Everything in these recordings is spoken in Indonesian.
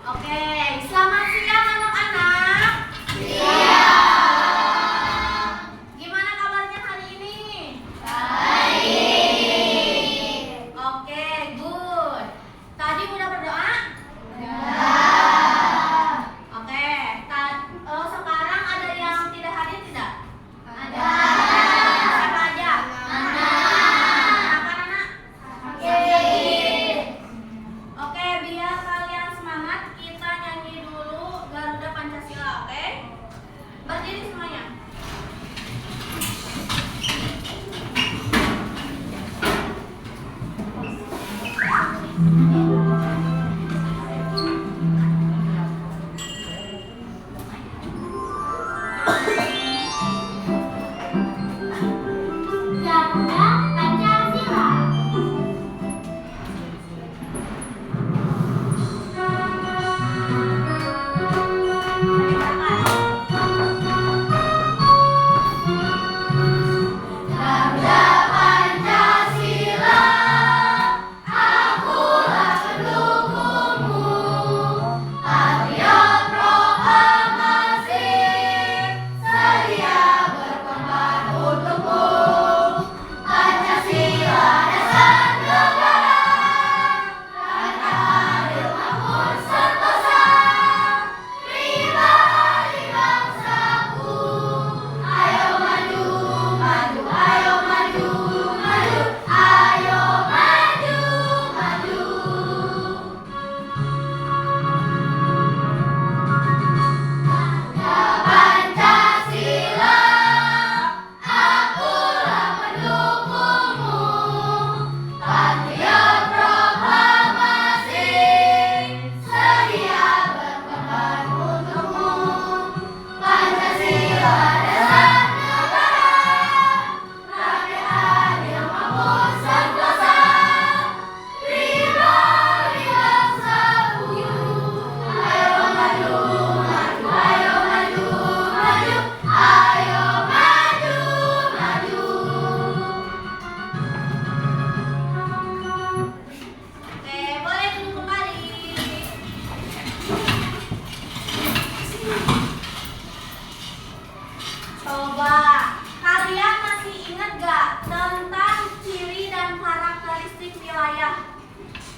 Oke, selamat siang anak-anak. Gimana kabarnya hari ini? Baik. Oke, good. Tadi udah berdoa? Oke, sekarang ada yang tidak hadir tidak? Ada. Siapa aja? Anak-anak? Oke, biar kalian semangat, kita nyanyi dulu Garuda Pancasila, oke? Berdiri semuanya. Garuda Pancasila. Garuda Pancasila, akulah pendukungmu, patriot proklamasi, sedia berkorban untukmu. Pancasila dasar negara, rakyat adil makmur sentosa, pribadi bangsaku. Ayo maju, maju, ayo maju, maju, ayo maju, maju. Pancasila, akulah pendukungmu, patriot proklamasi, sedia berkorban untukmu. Pancasila dasar negara, rakyat adil makmur sentosa, pribadi bangsaku. Ayo maju, maju, ayo maju, maju, ayo maju, maju. Oke, boleh duduk kembali. Coba, kalian masih ingat gak tentang ciri dan karakteristik wilayah?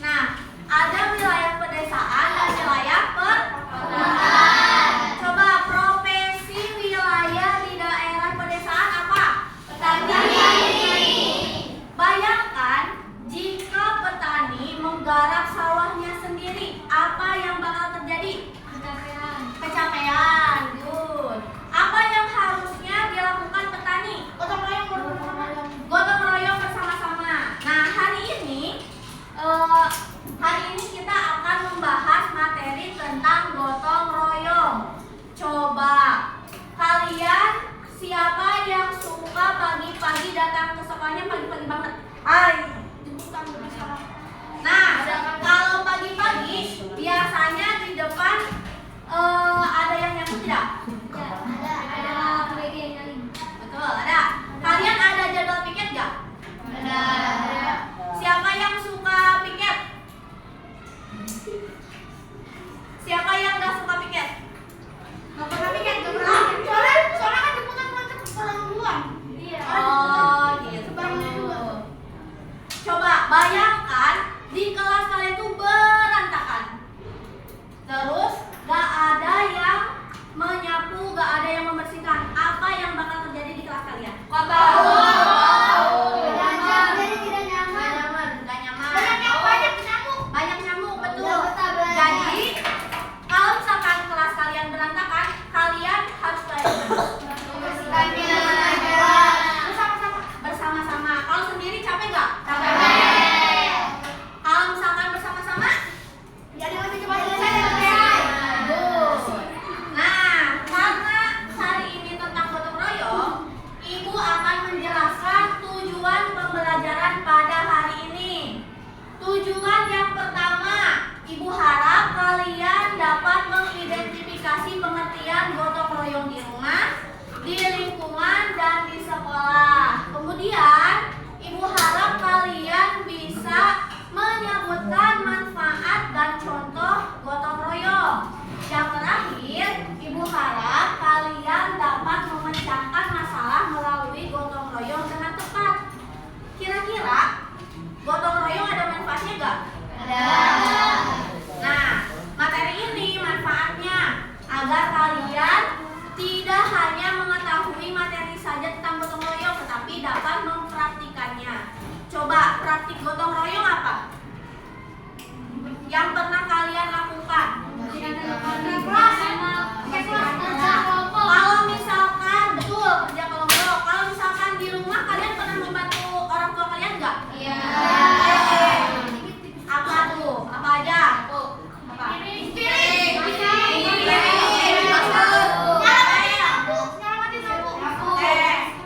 Nah, ada wilayah pedesaan dan wilayah perkotaan. Coba, profesi wilayah di daerah pedesaan apa? Petani. Bayangkan jika petani menggarap sawahnya sendiri, apa yang bakal terjadi? Pencapaian. Good. Apa yang harusnya dilakukan petani? Gotong royong bersama-sama. Nah, hari ini kita akan membahas materi tentang gotong royong. Coba kalian siapa yang suka pagi-pagi datang ke sekolahnya pagi-pagi banget? Nah, kalau pagi-pagi biasanya di depan ada yang nyambut tidak? Betul, ada. Kalian ada jadwal piket nggak? Ada. Siapa yang suka piket? Siapa yang nggak suka piket? Nggak pernah piket, nggak pernah. Soalnya kan jemputan macam pulang duluan. Iya. Oh, gitu. Coba bayangkan di kelas kalian tuh berantakan. Terus gak ada yang menyapu, gak ada yang membersihkan. Apa yang bakal terjadi di kelas kalian? Kotor. Jadi tidak nyaman. Gak nyaman. Banyak nyamuk. Banyak nyamuk, betul. Udah betah belajar. Jadi kalau misalkan kelas agar kalian tidak hanya mengetahui materi saja tentang gotong royong, tetapi dapat mempraktikannya. Coba praktik gotong royong apa yang pernah kalian lakukan? Kalau misalkan betul kerja kelompok, kalau misalkan di rumah kalian pernah membantu orang tua kalian nggak? Iya. Apa tuh? Apa aja? Apa?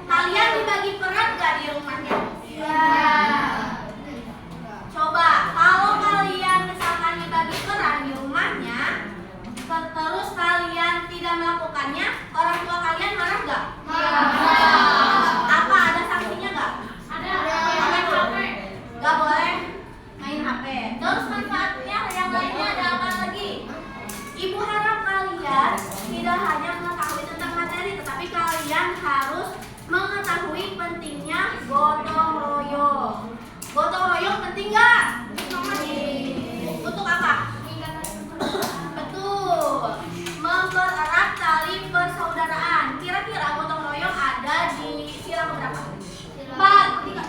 Kalian dibagi peran nggak di rumahnya? Coba kalau kalian misalkan dibagi peran di rumahnya, terus kalian tidak melakukannya, orang tua kalian marah nggak? Apa ada sanksinya nggak? Nggak boleh main HP. Terus manfaatnya yang lainnya ada apa lagi? Ibu harap kalian tidak hanya mengetahui tentang materi, tetapi kalian harus mengetahui pentingnya gotong royong. Gotong royong penting nggak? Untuk apa? Betul, mempererat tali persaudaraan. Kira-kira gotong royong ada di sila berapa? 4, 3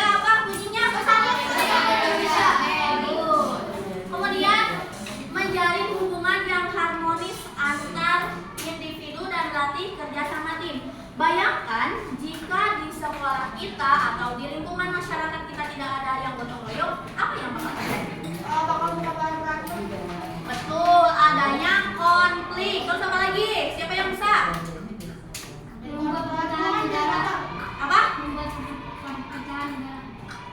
apa bunyinya? Kemudian menjalin hubungan yang harmonis antar individu dan berlatih kerja sama tim. Bayangkan jika di sekolah kita atau di lingkungan masyarakat kita tidak ada yang gotong royong, apa yang bakal terjadi? Betul, adanya konflik. Terus apa lagi? Siapa yang bisa? Apa?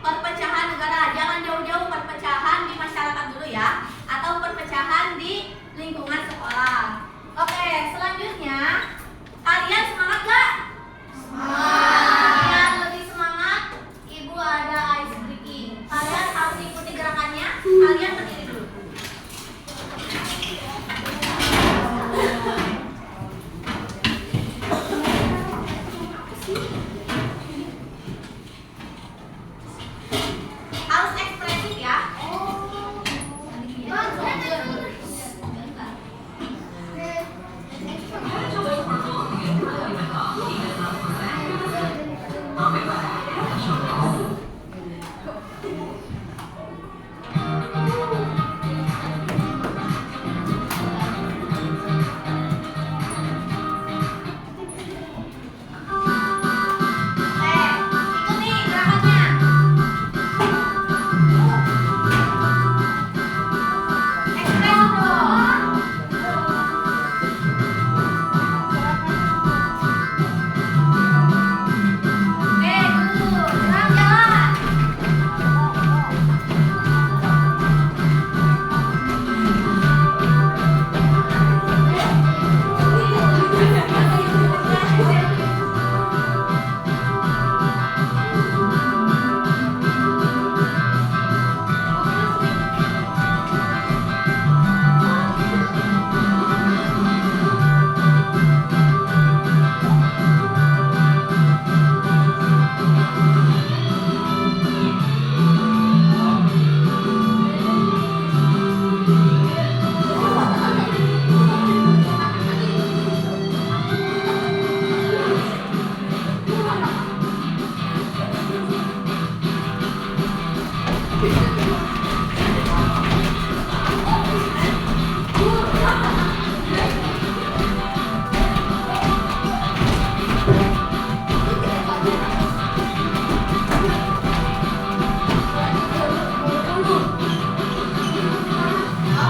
Perpecahan negara. Jangan jauh-jauh perpecahan di masyarakat dulu ya, atau perpecahan di lingkungan sekolah. Oke, selanjutnya kalian semangat gak? Biar lebih semangat, ibu ada ice breaking. Kalian harus ikuti gerakannya. Kalian berdiri dulu. Harus ekspresif ya. Ikuti gerakannya. Ekspres dong. Oke, dulu. Sekarang jalan.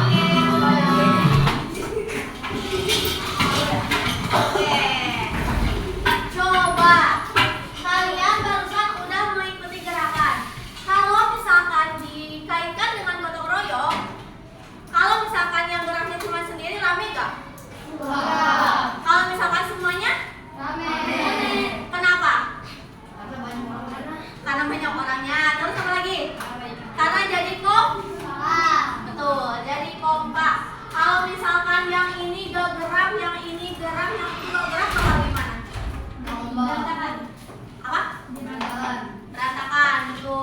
berantakan gitu.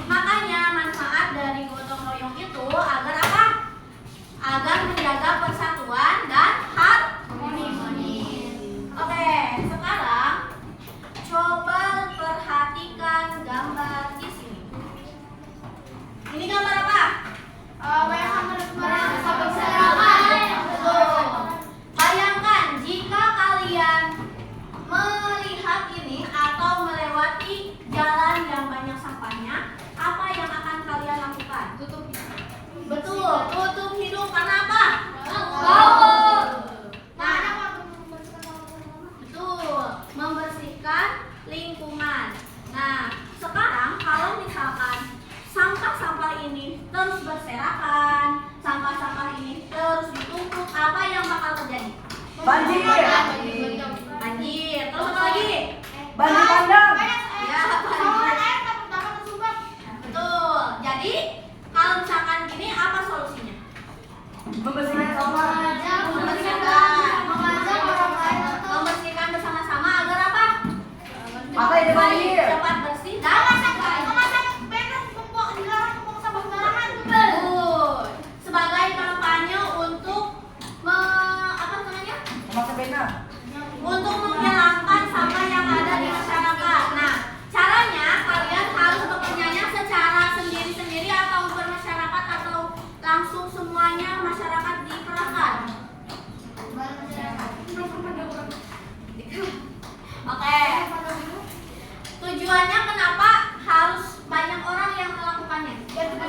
Makanya manfaat dari gotong royong itu masyarakat? Tutup. Betul, tutup hidung karena apa? Bau. Nah, betul, membersihkan lingkungan. Nah, sekarang kalau misalkan sampah-sampah ini terus berserakan, sampah-sampah ini terus ditumpuk, apa yang bakal terjadi? Banjir. Banjir. Terus apa lagi? Banjir bandang. Ya, banjir. Betul. Jadi, kalau misalkan gini, apa solusinya? Membersihkan sampah. Membersihkan bersama-sama agar apa? Apa yang banjir? Cepat bersih dan Good. Sebagai kampanye untuk apa namanya? Memakai pena. Untuk menghilangkan sampah yang ada di masyarakat. Nah, caranya kalian harus bekerjanya secara sendiri-sendiri atau bermasyarakat atau langsung semuanya masyarakat dikerahkan. Oke. Tujuannya kenapa harus banyak orang yang melakukannya? Cepat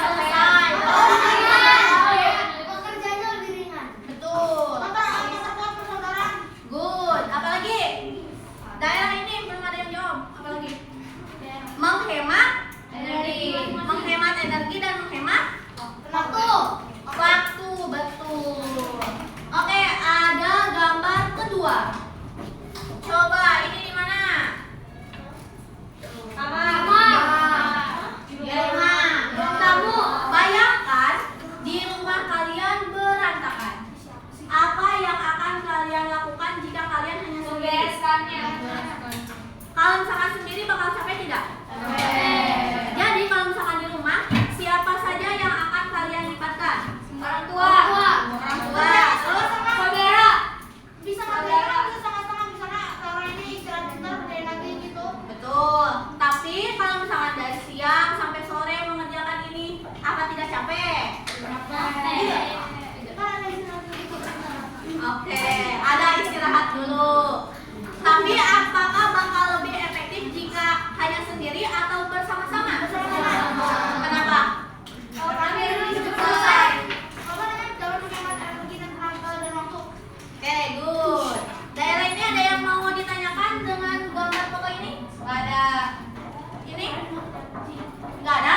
selesai. Pekerjaannya lebih ringan. Betul. Good. Apalagi? Daerah ini belum ada yang jawab. Apalagi? Menghemat energi dan menghemat waktu. Betul. Oke, ada gambar kedua. Coba ini di mana? Di rumah. Kamu bayangkan di rumah kalian berantakan. Apa yang akan kalian lakukan jika kalian hanya sendiri? Kalau misalkan sendiri bakal capek tidak? Jadi kalau misalkan di rumah, siapa saja yang akan kalian libatkan? Orang tua. Terus saudara. Bisa setengah-setengah, misalnya kalau ini istirahat bentar, kerjain lagi gitu. Betul. Tapi kalau misalkan dari siang sampai sore mengerjakan ini, apa tidak capek? Oke, ada istirahat dulu. Tapi apakah bakal lebih efektif jika hanya sendiri atau bersama-sama? Kenapa? Selesai. Oke, good. Daerah ini ada yang mau ditanyakan dengan gambar foto ini? Nggak ada. Ini? Nggak ada?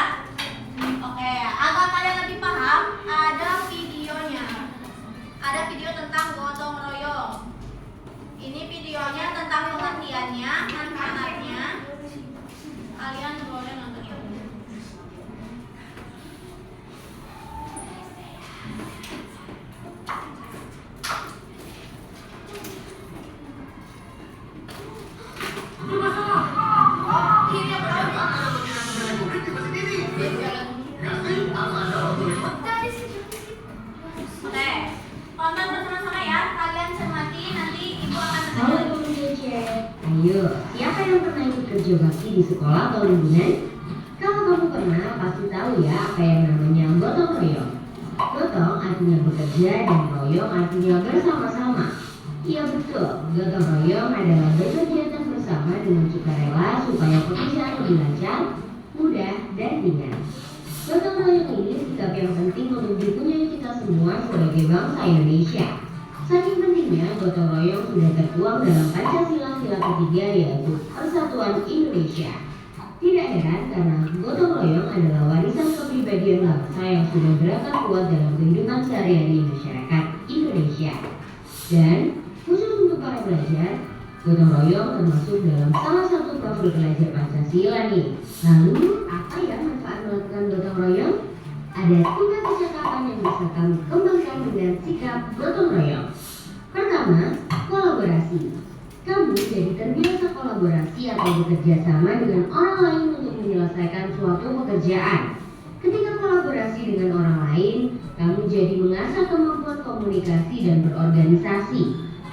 Oke, agar kalian lebih paham, ada videonya. Ada video tentang gotong royong. Ini videonya tentang pengertiannya, manfaatnya. Kalian boleh nonton ya. Oke, tonton bersama-sama ya. Kalian cermati, nanti ibu akan Halo pemuda cek, ayo, siapa yang pernah ikut kerja bakti di sekolah atau lingkungan? Kalau kamu pernah, pasti tahu ya apa yang namanya gotong royong. Gotong artinya bekerja dan royong artinya bersama-sama. Iya betul, gotong royong adalah berkegiatan bersama dengan sukarela supaya pekerjaan lebih lancar, mudah, dan ringan. Gotong royong ini sikap yang penting untuk dipunyai kita semua sebagai bangsa Indonesia. Saking pentingnya, gotong royong sudah tertuang dalam Pancasila sila ketiga yaitu Persatuan Indonesia. Tidak heran karena gotong royong adalah warisan kepribadian bangsa yang sudah berakar kuat dalam kehidupan sehari-hari masyarakat Indonesia. Dan khusus untuk para pelajar, gotong royong termasuk dalam salah satu profil pelajar Pancasila nih. Lalu, apa ya manfaat melakukan gotong royong? Ada 3 kecakapan yang bisa kamu kembangkan dengan sikap gotong royong. Pertama, kolaborasi. Kamu jadi terbiasa kolaborasi atau bekerja sama dengan orang lain untuk menyelesaikan suatu pekerjaan. Ketika kolaborasi dengan orang lain, kamu jadi mengasah kemampuan komunikasi dan berorganisasi.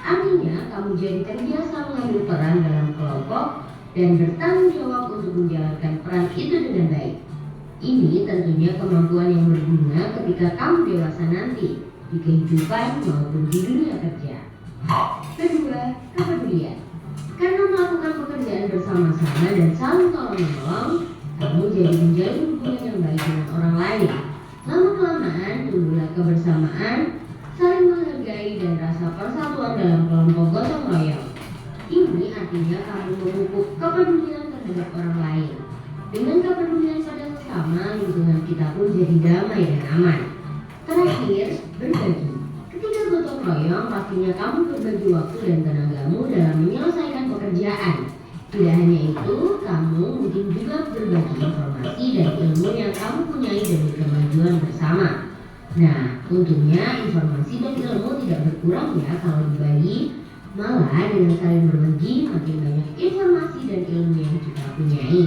Artinya, kamu jadi terbiasa mengambil peran dalam kelompok dan bertanggung jawab untuk menjalankan peran itu dengan baik. Ini tentunya kemampuan yang berguna ketika kamu dewasa nanti, di kehidupan maupun di dunia kerja. Kedua, kepedulian. Karena melakukan pekerjaan bersama-sama dan saling tolong-menolong, kamu jadi menjalin hubungan yang baik dengan orang lain. Lama-kelamaan tumbuhlah kebersamaan, saling menghargai dan rasa persatuan dalam kelompok gotong royong. Ini artinya kamu memupuk kepedulian terhadap orang lain. Dengan kepedulian pada sesama, lingkungan kita pun jadi damai dan aman. Terakhir, berbagi. Ketika gotong royong, pastinya kamu berbagi waktu dan tenagamu dalam menyelesaikan pekerjaan. Tidak hanya itu, kamu mungkin juga berbagi informasi dan ilmu yang kamu punyai demi kemajuan bersama. Nah, tentunya informasi dan ilmu tidak berkurang ya kalau dibagi. Malah dengan saling berbagi, makin banyak informasi dan ilmu yang kita punyai.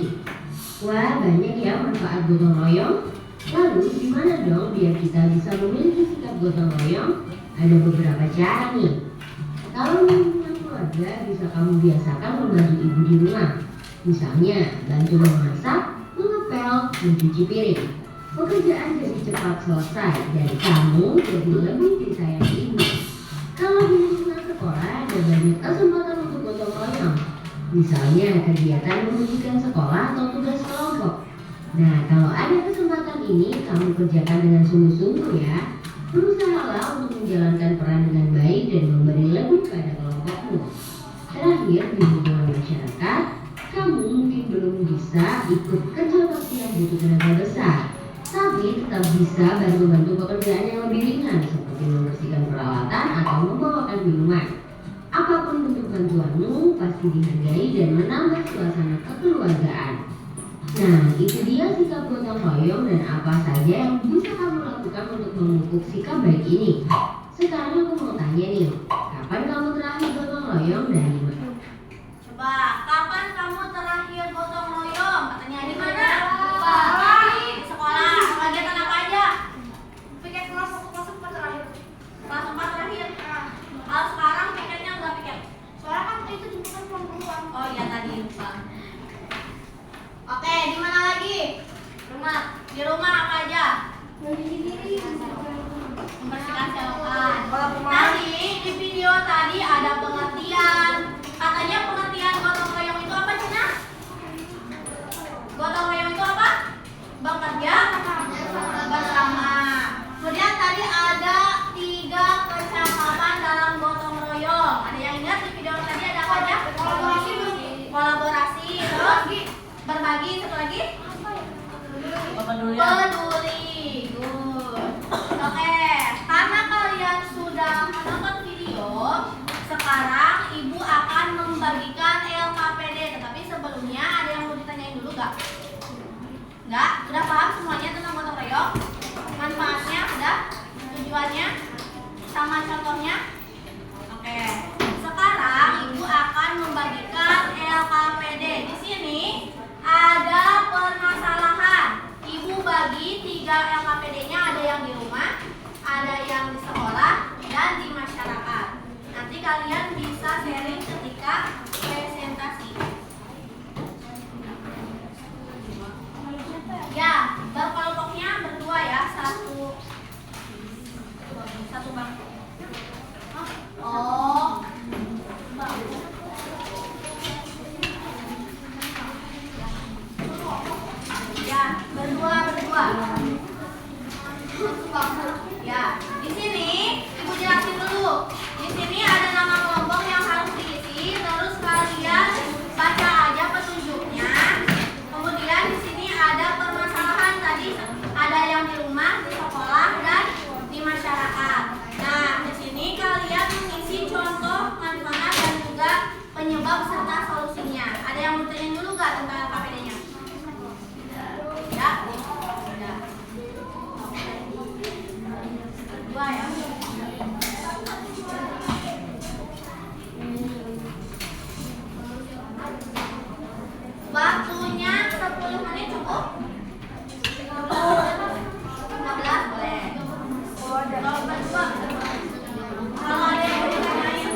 Wah, banyak ya manfaat gotong royong. Lalu, gimana dong biar kita bisa memiliki sikap gotong royong? Ada beberapa cara nih. Kalau punya keluarga, bisa kamu biasakan membantu ibu di rumah. Misalnya, bantu memasak, mengepel, mencuci piring. Pekerjaan jadi cepat selesai dan kamu jadi lebih disayangi ibu. Kalau di lingkungan sekolah, ada banyak kesempatan untuk gotong royong. Misalnya, kegiatan menunjukkan sekolah atau tugas kelompok. Nah, kalau ada kesempatan ini, kamu kerjakan dengan sungguh-sungguh ya. Berusahalah untuk menjalankan peran dengan baik dan memberi lebih pada kelompokmu. Terakhir, di hubungan masyarakat, kamu mungkin belum bisa ikut kerja bakti yang butuh tenaga besar, tapi tetap bisa bantu-bantu pekerjaan yang lebih ringan seperti membersihkan peralatan atau membawakan minuman. Apapun bentuk bantuanmu pasti dihargai dan menambah suasana kekeluargaan. Nah, itu dia sikap gotong royong dan apa saja yang bisa kamu lakukan untuk memupuk sikap baik ini. Sekarang aku mau tanya nih, kapan kamu terakhir gotong royong dan di mana? Coba, kapan kamu terakhir gotong royong? Katanya di mana? Di sekolah. Kegiatan apa aja? Piket kelas 4 terakhir. Kelas 4 terakhir. Kalau sekarang pikirnya nggak pikir. Soalnya kan itu jemputan pulang duluan. Oh iya tadi lupa. Oke, di mana lagi? Rumah. Di rumah apa aja? Mencuci diri. Membersihkan selokan. Tadi di video tadi ada pengertian. Katanya pengertian gotong royong itu apa, Cina? Gotong royong itu apa? Bekerja bersama. Kemudian tadi ada 3 percakapan dalam gotong royong. Ada yang ingat di video tadi ada apa aja? Kolaborasi, terus berbagi, satu lagi? Peduli. Good. Oke, karena kalian sudah menonton video, sekarang ibu akan membagikan LKPD. Tetapi sebelumnya ada yang mau ditanyain dulu gak? Enggak? Sudah paham semuanya tentang gotong royong? Manfaatnya udah? Tujuannya? Sama contohnya? Oke. Sekarang ibu akan membagikan LKPD. Di sini ada permasalahan. Ibu bagi 3 LKPD-nya, ada yang di rumah, ada yang di sekolah, dan di masyarakat. Nanti kalian bisa sharing ketika presentasi. Ya, berkelompoknya berdua ya, satu bangku. Oh, bangku. Ya, berdua. Ya, di sini ibu jelasin dulu. Di sini ada nama kelompok yang harus diisi, terus kalian baca aja petunjuknya. Kemudian di sini ada permasalahan tadi, ada yang di rumah, di sekolah, dan di masyarakat. Nah, di sini kalian mengisi contoh manfaat dan juga penyebab serta solusinya. Ada yang mau tanyain dulu nggak tentang LKPD-nya? Ya, udah. Kedua ya. Waktunya 10 menit cukup? 15 boleh. Kalau berdua, kalau ada yang mau ditanyain,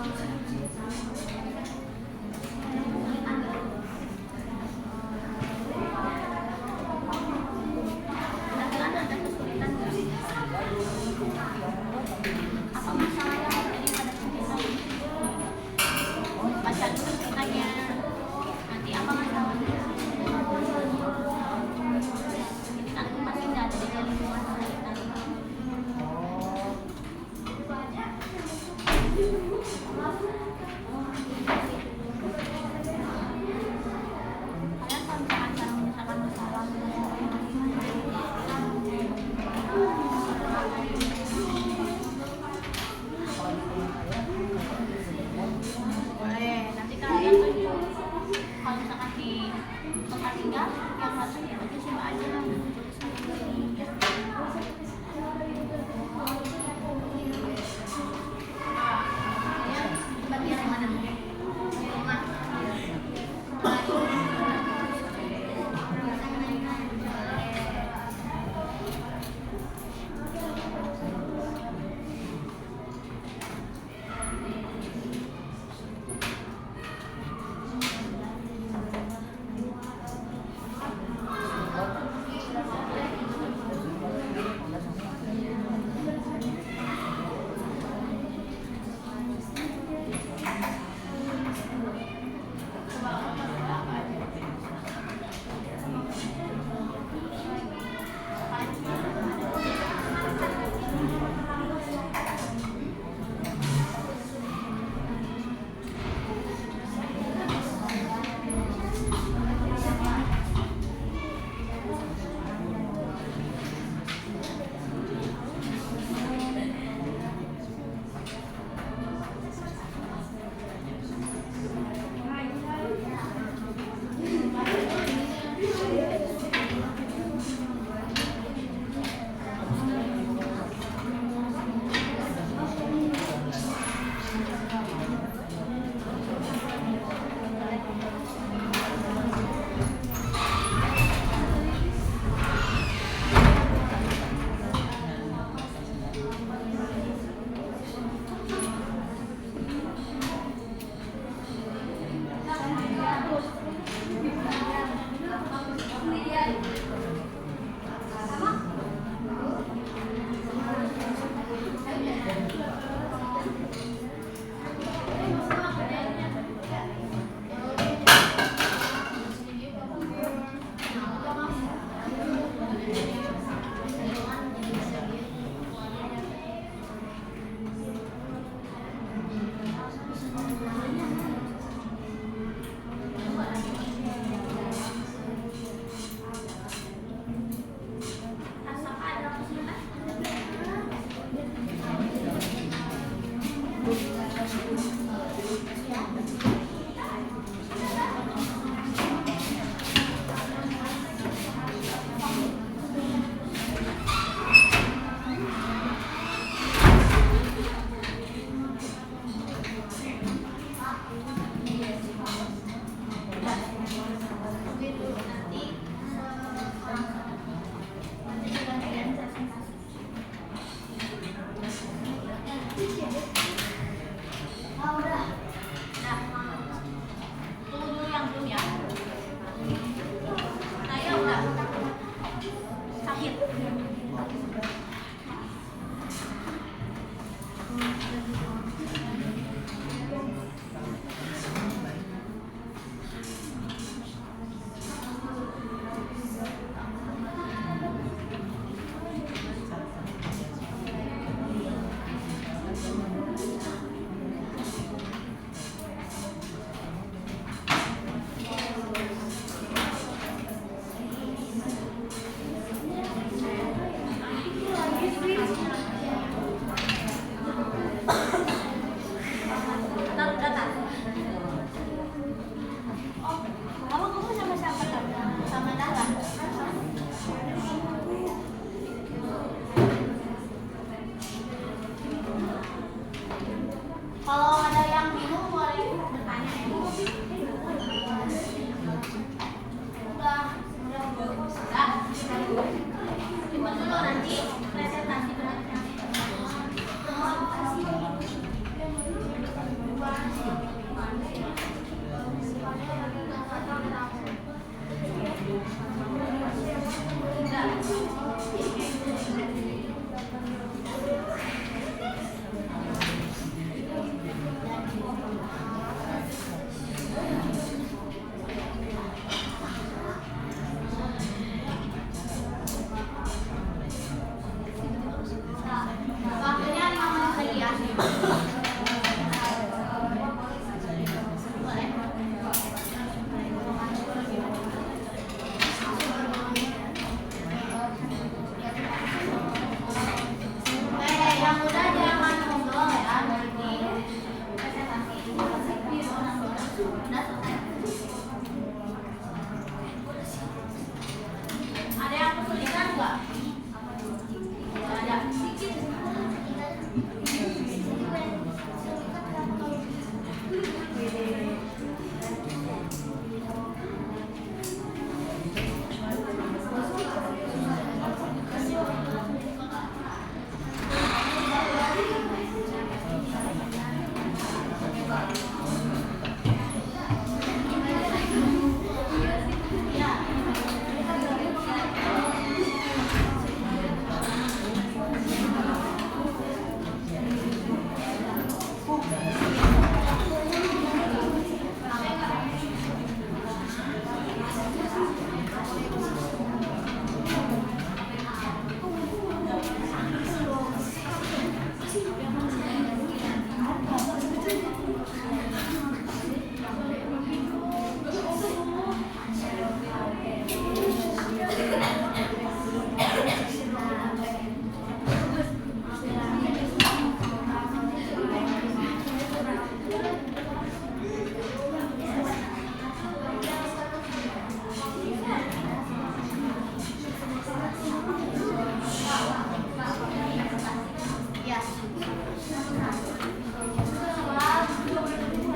Kalian ada kesulitan nggak? Apa masalah yang terjadi pada cerita ini? Baca dulu ceritanya. Nanti apa masalahnya? Ini kan pasti nggak ada di lingkungan kita. Kalian kalau misalkan cara menyelesaikan masalah boleh, nanti kalian tunjuk kalau misalkan di tempat tinggal yang harus aja siapa aja ya.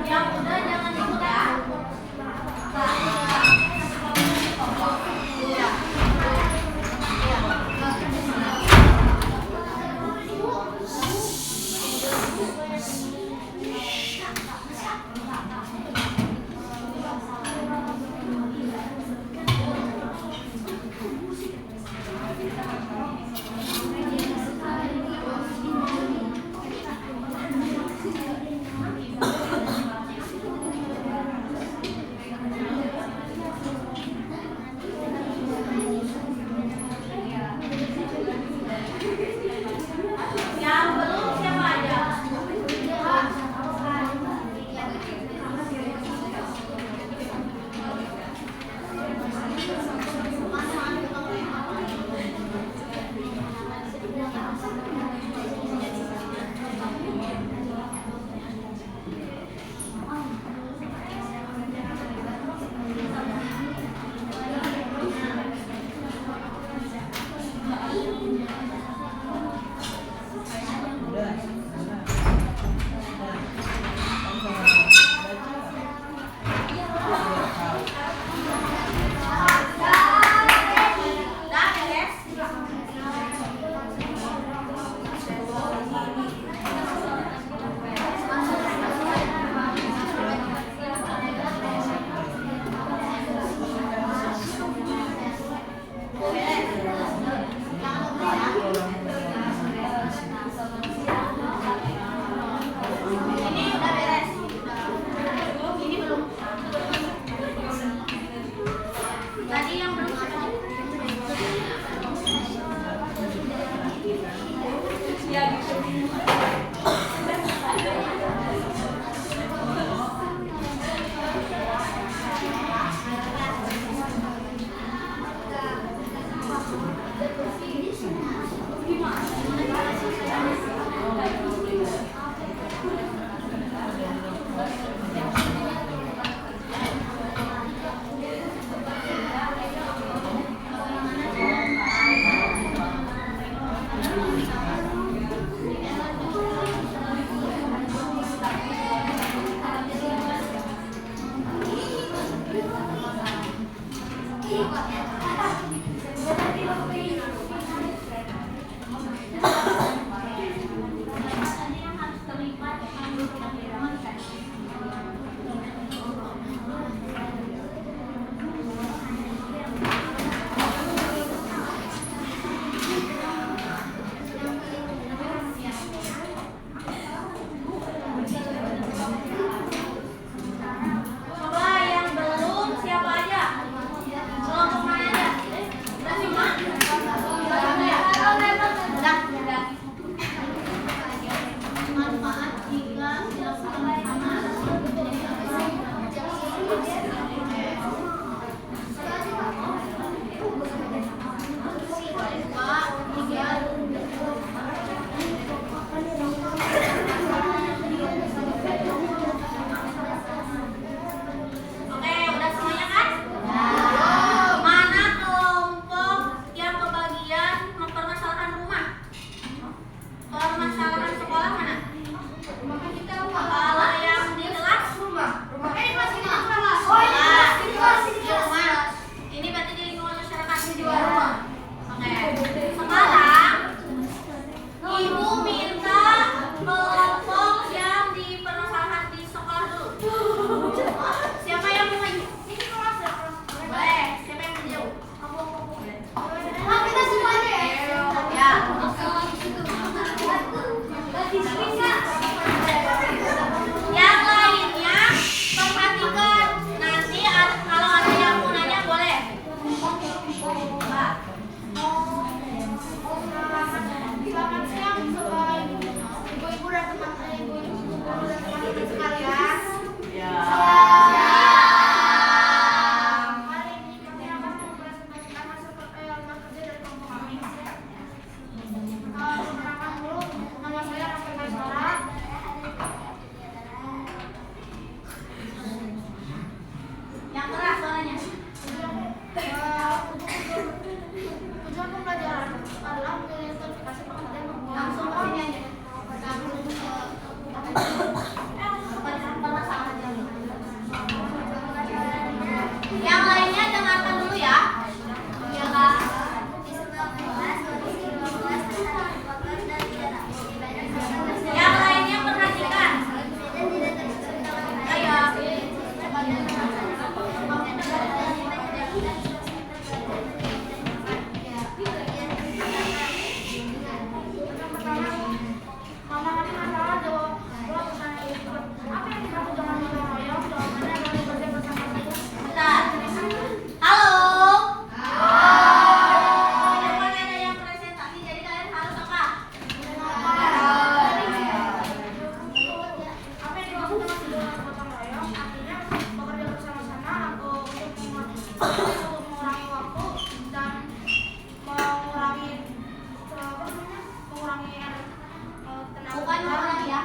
Yang udah jangan ikut ya. Yang belum siapa aja? Udah beres? Ini udah beres. Ini belum. Tadi yang belum siapa?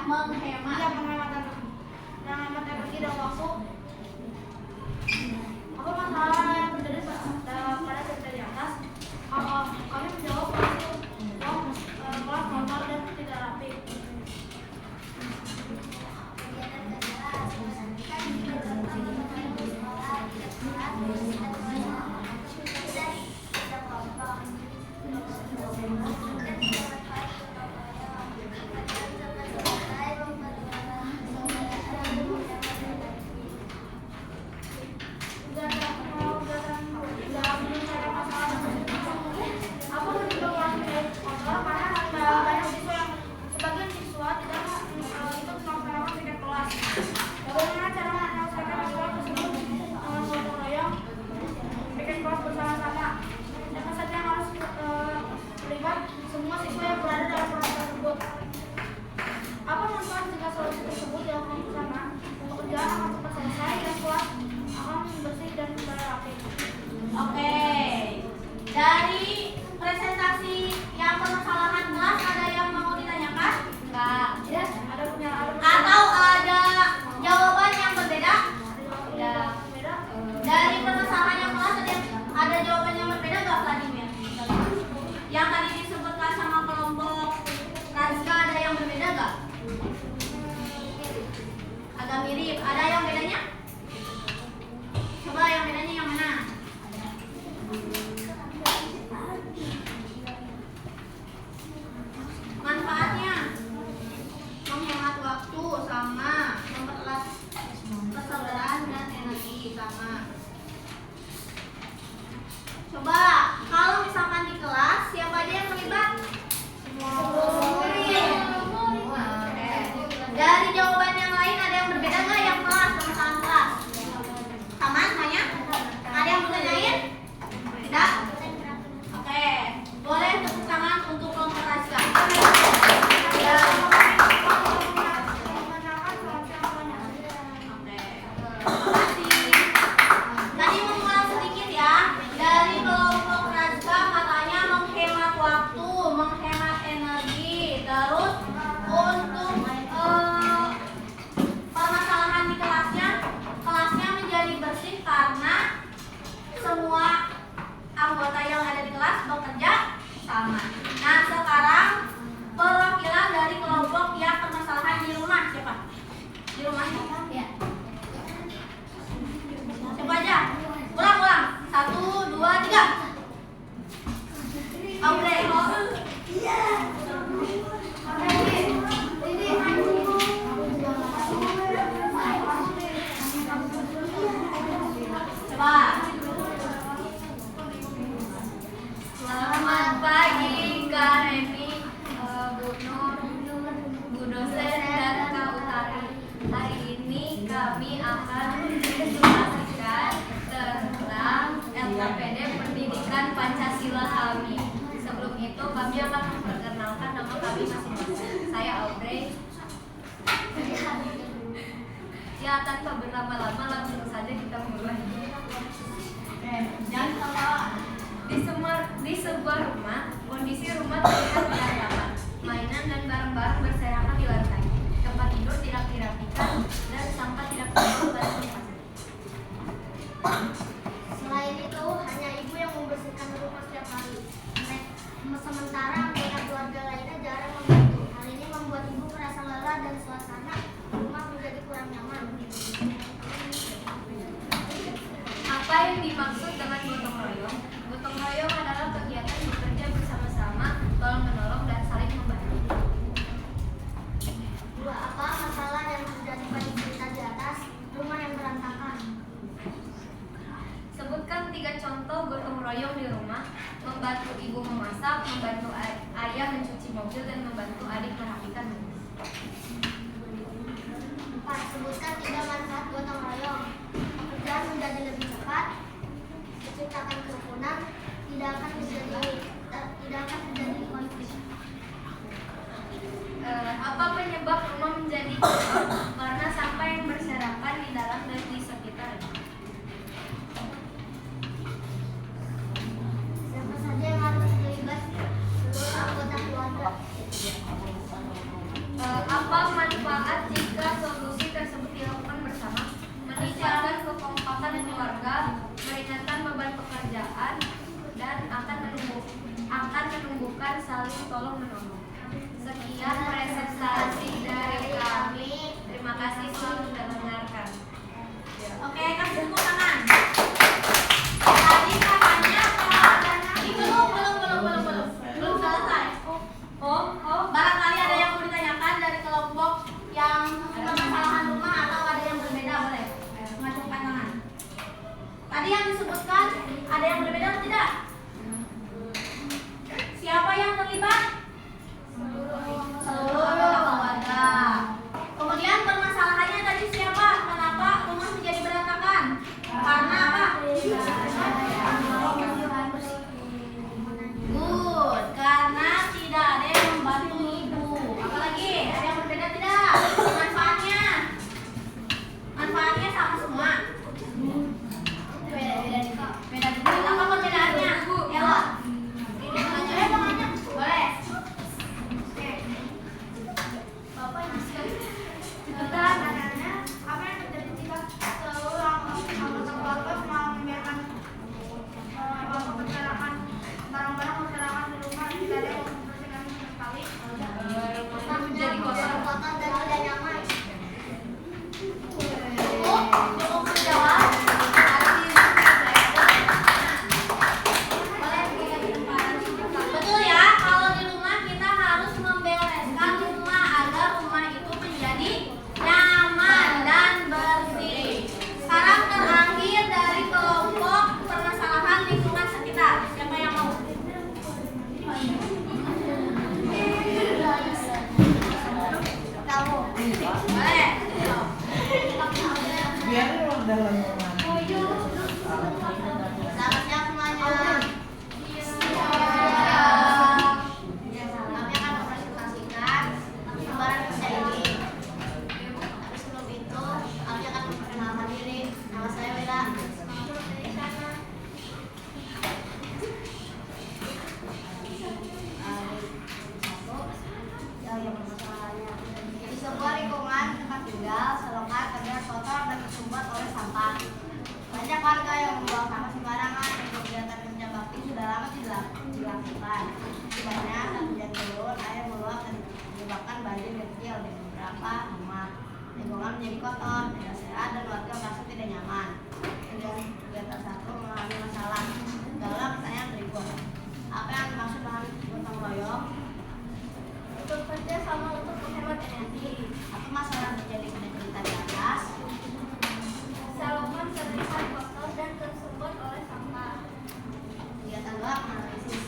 menghemat. Iya, menghemat energi dan waktu. Apa masalah yang terjadi pada cerita di atas? Kami menjawab kelas normal dan tidak rapi. Oke, dari presentasi yang permasalahan kelas ada yang mau ditanyakan? Enggak. Atau ada jawaban yang berbeda? Ya. Dari permasalahan yang kelas ada jawaban yang berbeda nggak Vladimir? Yang tadi disebutkan sama kelompok Razka ada yang berbeda nggak? Agak mirip. Ada yang bedanya? Coba yang bedanya yang mana? Manfaatnya menghemat waktu sama, mempererat persaudaraan dan energi sama. Coba kalau misalkan di kelas siapa aja yang terlibat? Semua. Dari jawaban yang lain ada yang berbeda nggak yang kelas, permasalahan kelas? Sama semuanya? Ada yang mau tanyain? Tidak? Oke, boleh tepuk tangan untuk kelompok Razka. Ya. Oke, terima kasih. Tadi mengulang sedikit ya. Dari kelompok Razka katanya menghemat waktu, menghemat energi. Terus untuk permasalahan di kelasnya menjadi bersih karena semua anggota yang ada di kelas bekerja sama. Nah, sekarang perwakilan dari kelompok yang permasalahan di rumah siapa? Di rumah ya. Coba aja. Ulang. 1, 2, 3. Oke. Iya. Coba. Selamat pagi Kak Remi, Bu Nur, Bu dosen dan Kak Utari. Hari ini kami akan menjelaskan tentang LKPD Pendidikan Pancasila kami. Sebelum itu kami akan memperkenalkan nama kami masing-masing. Saya Audrey. Ya, tanpa berlama-lama langsung saja kita mulai. Jangan ketawa. Di sebuah rumah, kondisi rumah terlihat berantakan. Mainan dan barang-barang berserakan di lantai. Tempat tidur tidak dirapikan dan sampah tidak terbawa pada tempatnya. Selain itu, hanya ibu yang membersihkan rumah setiap hari. Sementara anggota keluarga lainnya jarang membantu. Hal ini membuat ibu merasa lelah dan suasana rumah menjadi kurang nyaman. Apa yang dimaksud dengan gotong royong? Gotong royong adalah kegiatan bekerja bersama-sama, tolong-menolong dan saling membantu. Dua, apa masalah yang terjadi pada cerita di atas? Rumah yang berantakan. Sebutkan 3 contoh gotong royong di rumah: membantu ibu memasak, membantu ayah mencuci mobil, dan membantu adik merapikan mobil. 4, sebutkan 3 manfaat gotong royong. Pekerjaan menjadi lebih cepat, menciptakan kerukunan, tidak akan terjadi konflik. Apa penyebab rumah menjadi kotor? Karena sampah yang berserakan di dalam dan di sekitar. Siapa saja yang harus terlibat? Seluruh anggota keluarga. Apa manfaat menumbuhkan saling tolong menolong. Sekian presentasi dari kami. Terima kasih sudah mendengarkan. Oke, kasih tepuk tangan. Tadi katanya belum selesai. Barangkali ada yang mau ditanyakan dari kelompok yang permasalahan rumah atau ada yang berbeda, boleh mengacungkan tangan. Tadi yang disebutkan ada yang berbeda atau tidak? Siapa yang terlibat? Seluruh anggota keluarga. Kemudian permasalahannya tadi siapa? Kenapa rumah menjadi berantakan? Karena apa? Good, karena tidak ada yang membantu ibu. Apalagi ada yang berbeda tidak? Manfaatnya? Manfaatnya sama semua. Beda dikit. Apa perbedaannya? Ella. Boleh. Bapak ini sekali. Cepetan nanya apa yang terjadi jika seluruh anggota keluarga membiarkan bapak berserakan barang-barang berserakan di rumah tidak ada yang membersihkan sama sekali. Rumah menjadi kotor dan tidak nyaman. Cukup menjawab. Betul ya, kalau di rumah kita harus membereskan rumah agar rumah itu menjadi nyaman dan bersih. Sekarang terakhir dari kelompok permasalahan lingkungan sekitar. Siapa yang mau? Tahu. Boleh. Biar dalam rumah. Selamat siang semuanya. Kami akan mempresentasikan gambaran kerja ini. Tapi sebelum itu, kami akan memperkenalkan diri. Nama saya Wira. Di sebuah lingkungan tempat tinggal, selokan terlihat kotor dan tersumbat oleh sampah. Banyak warga yang membuang sampah sembarangan dan kegiatan kerja bakti sudah lama tidak dilakukan. Akibatnya saat hujan turun, air meluap dan menyebabkan banjir kecil di beberapa rumah. Lingkungan menjadi kotor, tidak sehat dan warga merasa tidak nyaman. Kegiatan satu mengalami masalah. Dalam pertanyaan berikut, apa yang dimaksud dengan gotong royong? Untuk kerja sama untuk menghemat energi. Apa masalah terjadi pada cerita di atas? Salongan terlihat kotor dan tersumbat oleh sampah. Kegiatan dua analisis.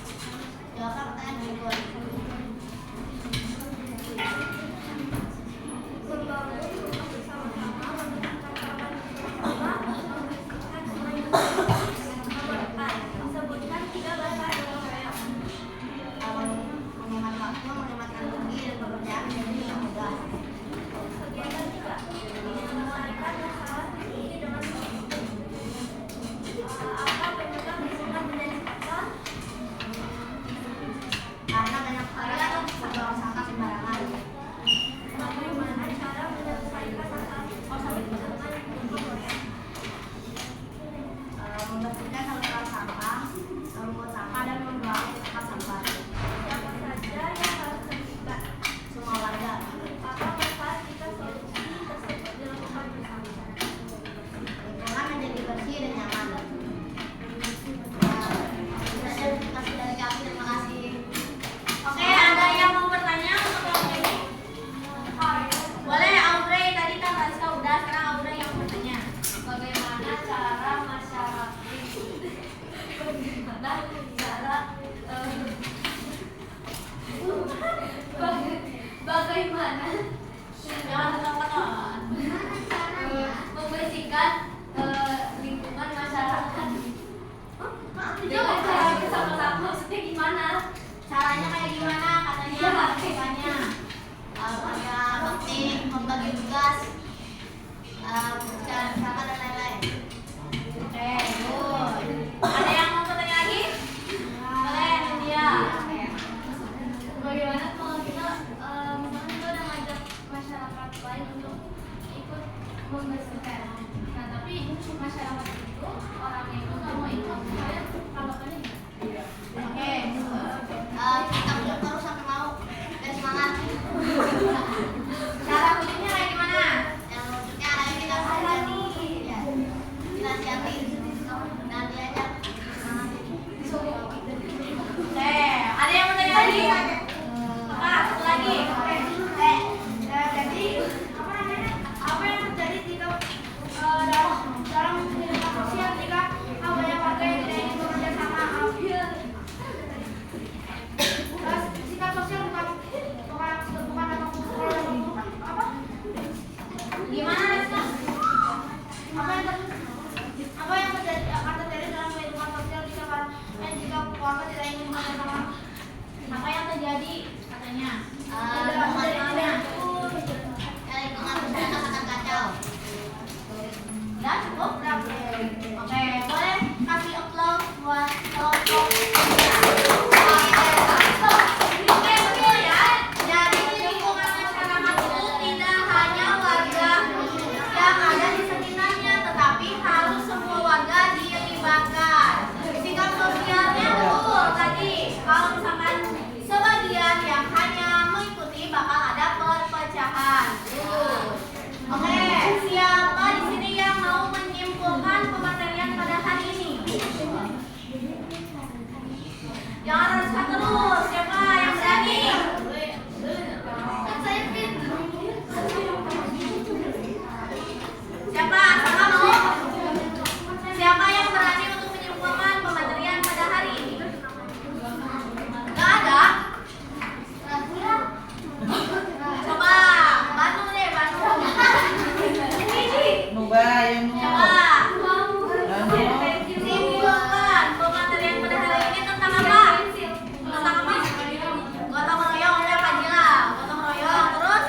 Jawablah pertanyaan berikut. Membangun rumah bersama-sama, menghilangkan sampah bersama-sama, membersihkan sungai dan nomor 4. Sebutkan 3 bahasa Indonesia. Menghemat waktu, menghemat energi, dan pekerjaan menjadi lebih mudah. Kegiatan 3. Menyelesaikan masalah ini dengan apa penyebab lingkungan menjadi kotor? Karena banyak warga membuang sampah sembarangan. Bagaimana cara menyelesaikan masalah lingkungan? Membersihkan saluran sampah, membuat sampah dan membuang di tempat sampah. Siapa saja yang harus terlibat? Semua warga. Apa manfaat jika solusi tersebut dilakukan bersama? Lingkungan menjadi bersih dan nyaman. Itu saja kasih dari kami. Terima kasih. Oke, ada yang mau bertanya untuk kelompok ini? Boleh, Audrey. Tadi kan Rizka udah, sekarang Audrey yang mau bertanya. Bagaimana cara masyarakat bagaimana jangan ketawa-tawa membersihkan lingkungan masyarakat dengan cara bersama-sama, maksudnya gimana? Caranya kayak gimana katanya? Caranya Kayak bakti, membagi tugas, berjalan bersama dan lain-lain. Oke, good. Ada yang mau bertanya lagi? Boleh, Nadia. Bagaimana kalau kita misalnya kita udah ngajak masyarakat lain untuk ikut membersihkan, nah tapi masyarakat itu orangnya itu nggak mau ikut, kalian tanggapannya gimana? Oke. Jangan haruskan terus. Siapa yang berani? Siapa? Siapa mau? Siapa yang berani untuk menyimpulkan pematerian pada hari ini? Gak ada? Coba bantu deh, bantu. Nuba, yang Coba simpulkan pematerian pada hari ini tentang apa? Tentang apa? Gotong royong, ya Pak Jila. Gotong royong, terus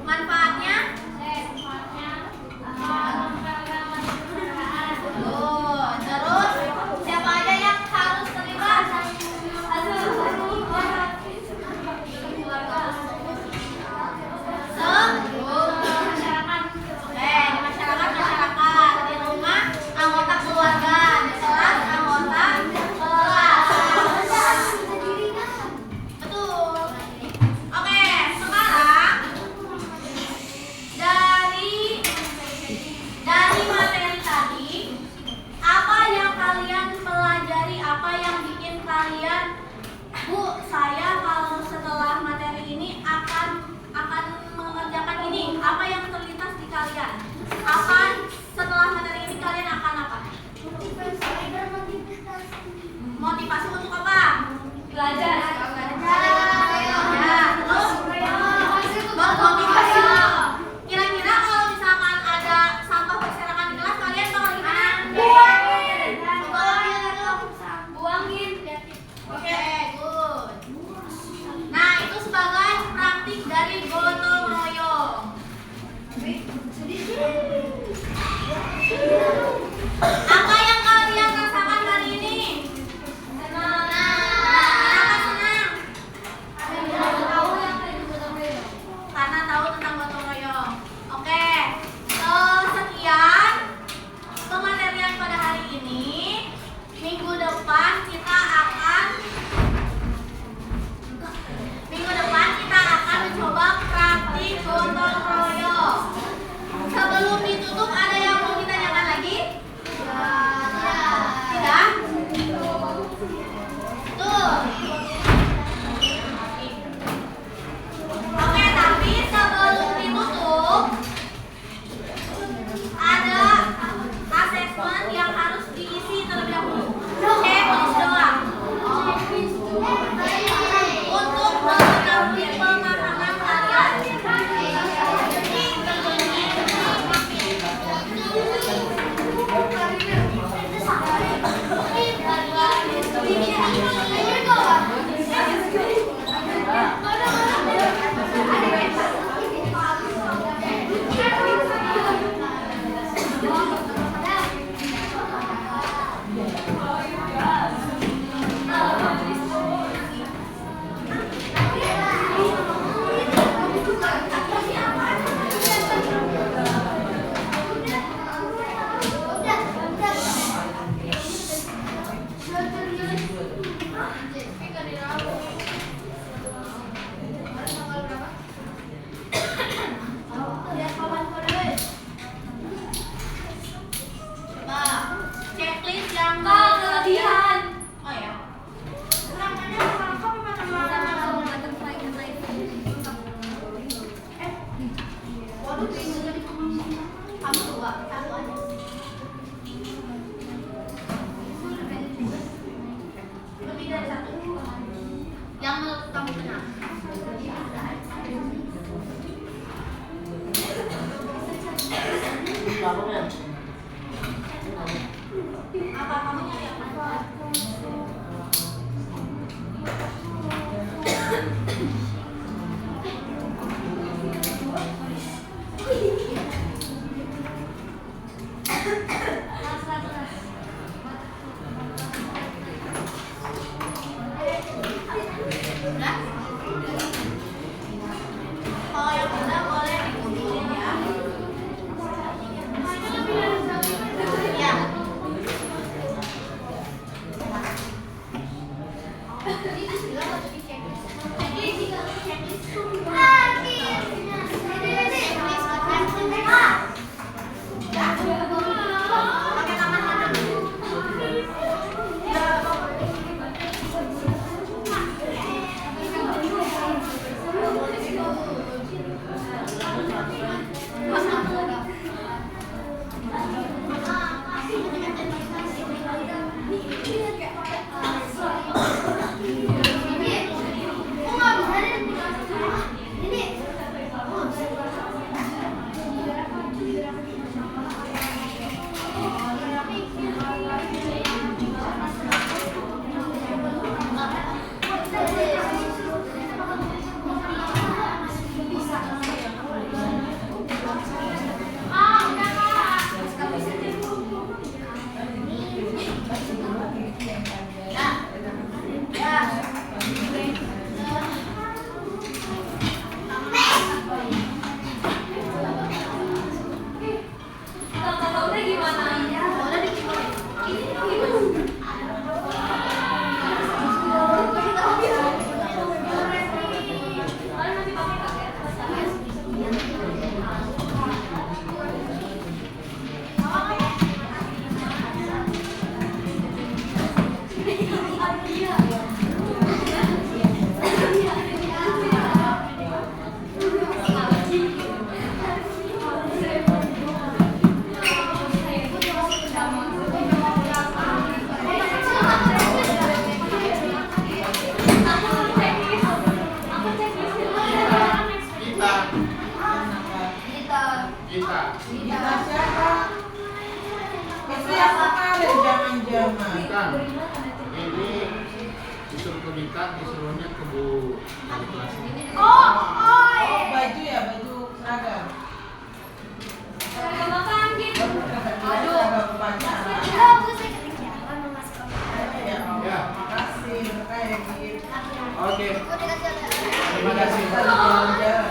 manfaatnya? Terus siapa aja yang harus terlibat? Di masyarakat, di rumah anggota keluarga, di kelas anggota kelas. Betul. Oke, sekarang dari materi tadi, apa yang kalian pelajari, apa yang bikin kalian, Bu, saya kalau setelah materi ini akan mengerjakan ini. Apa yang terlintas di kalian? Setelah materi ini kalian akan apa? Motivasi untuk apa? Belajar. Ya, terus motivasi. Kira-kira kalau misalkan ada sampah berserakan di kelas, kalian bakal gimana? Buangin. Oke, good. Nah, itu sebagai praktik dari gotong royong. Apa yang kalian rasakan hari ini? Senang. Kenapa senang? Karena tahu tentang gotong royong. Oke, sekian pematerian pada hari ini. Minggu depan kita akan mencoba praktik gotong royong. Sebelum ditutup, ada yang mau ditanyakan lagi? Tidak? Tuh. Oke, tapi sebelum ditutup, ada asesmen yang harus diisi terlebih dahulu. Checklist doang. Untuk mengetahui pemahaman kalian. Checklist yang kelebihan. Oh ya. Kamu dua, satu aja. Lebih dari satu. Yang menurut kamu benar. Apa kamu nyari apa? Kalau yang udah boleh dikumpulin ya. Oh, Baju ya, baju seragam. seragam apaan gitu? Aduh. Seragam upacara. Ya, makasih. Kayak gitu. Oke. Terima Terima kasih. kasih jalan-jalan.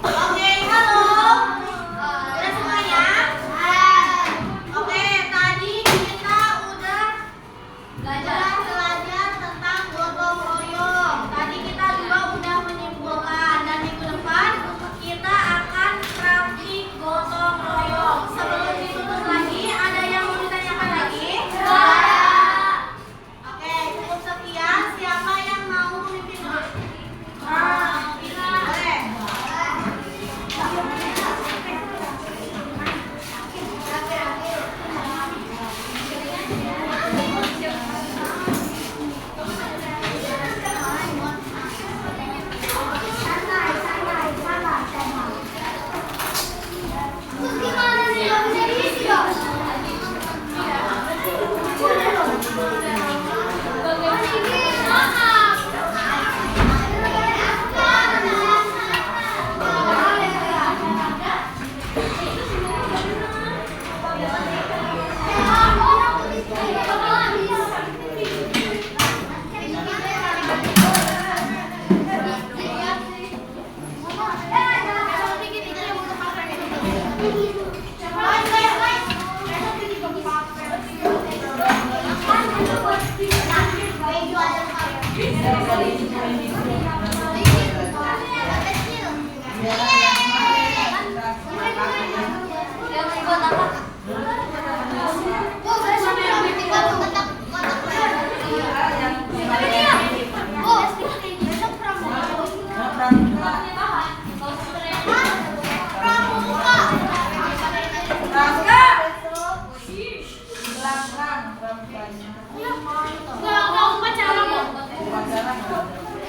Oke, halo. Udah semuanya? Oke, tadi kita udah belajar tentang gotong royong. Tadi kita juga udah menyimpulkan dan minggu depan kita akan praktik gotong royong. Sebelum ditutup lagi, ada yang mau ditanyakan lagi? Oke, cukup sekian. Siapa yang mau memimpin dulu? Boleh.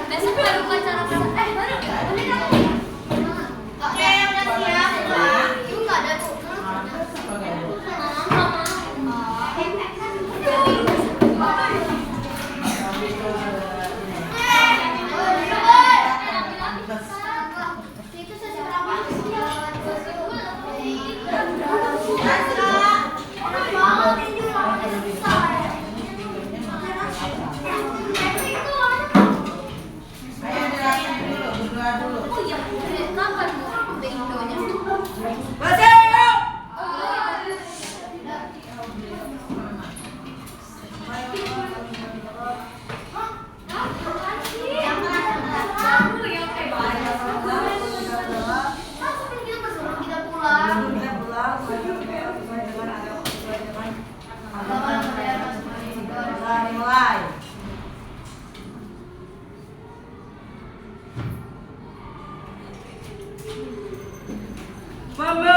Besok baru upacara baru. Oke, udah siap semua? Itu nggak ada tuh. Itu sesi berapa? Ayo jelasin dulu, berdoa dulu. Oh iya, kapan bu indonya? Mulai. Mama.